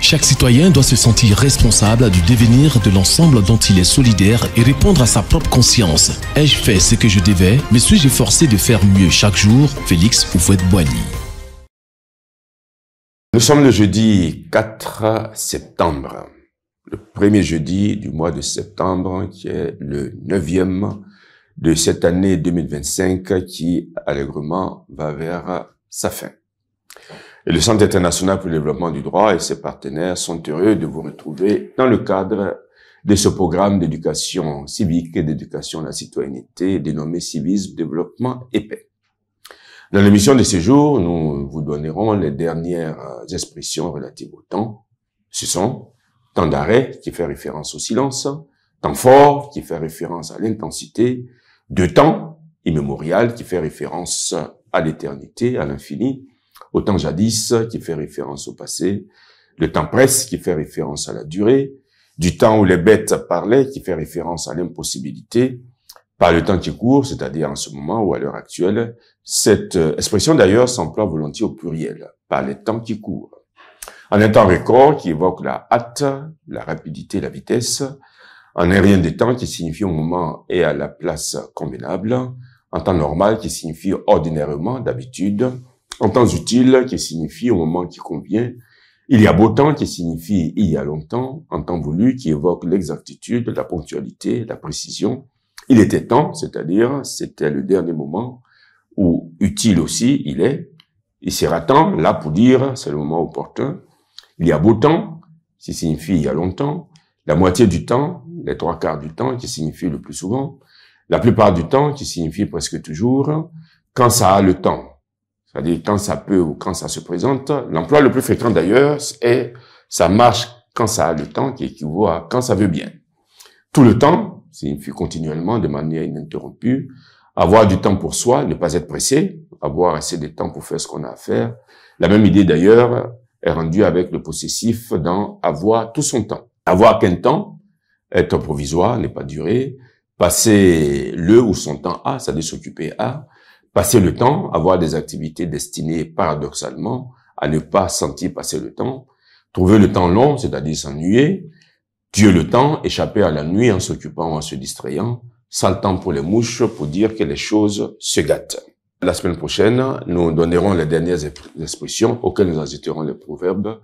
Chaque citoyen doit se sentir responsable du devenir de l'ensemble dont il est solidaire et répondre à sa propre conscience. Ai-je fait ce que je devais? Me suis-je forcé de faire mieux chaque jour? Félix Houphouët-Boigny. Nous sommes le jeudi 4 septembre, le premier jeudi du mois de septembre, qui est le 9e de cette année 2025 qui, allègrement, va vers sa fin. Et le Centre international pour le développement du droit et ses partenaires sont heureux de vous retrouver dans le cadre de ce programme d'éducation civique et d'éducation à la citoyenneté dénommé Civisme, Développement et Paix. Dans l'émission de ce jour, nous vous donnerons les dernières expressions relatives au temps. Ce sont temps d'arrêt, qui fait référence au silence, temps fort, qui fait référence à l'intensité, de temps immémorial, qui fait référence à l'éternité, à l'infini, au temps jadis, qui fait référence au passé, le temps presse, qui fait référence à la durée, du temps où les bêtes parlaient, qui fait référence à l'impossibilité, par le temps qui court, c'est-à-dire en ce moment ou à l'heure actuelle. Cette expression d'ailleurs s'emploie volontiers au pluriel, par les temps qui courent. En un temps record qui évoque la hâte, la rapidité, la vitesse, en un rien de temps qui signifie au moment et à la place convenable, en temps normal qui signifie ordinairement, d'habitude, en temps utile qui signifie au moment qui convient, il y a beau temps qui signifie il y a longtemps, en temps voulu qui évoque l'exactitude, la ponctualité, la précision. Il était temps, c'est-à-dire c'était le dernier moment, ou utile aussi, il est. Il sera temps, là pour dire c'est le moment opportun. Il y a beau temps, qui signifie il y a longtemps. La moitié du temps, les trois quarts du temps, qui signifie le plus souvent. La plupart du temps, qui signifie presque toujours. Quand ça a le temps, c'est-à-dire quand ça peut ou quand ça se présente. L'emploi le plus fréquent d'ailleurs est ça marche quand ça a le temps, qui équivaut à quand ça veut bien. Tout le temps signifie continuellement, de manière ininterrompue. Avoir du temps pour soi, ne pas être pressé, avoir assez de temps pour faire ce qu'on a à faire. La même idée d'ailleurs est rendue avec le possessif dans avoir tout son temps. Avoir qu'un temps, être provisoire, ne pas durer. Passer le ou son temps à, c'est-à-dire s'occuper à. Passer le temps, avoir des activités destinées paradoxalement à ne pas sentir passer le temps. Trouver le temps long, c'est-à-dire s'ennuyer. Tuer le temps, échapper à la nuit en s'occupant ou en se distrayant. Sans le temps pour les mouches, pour dire que les choses se gâtent. La semaine prochaine, nous donnerons les dernières expressions auxquelles nous ajouterons les proverbes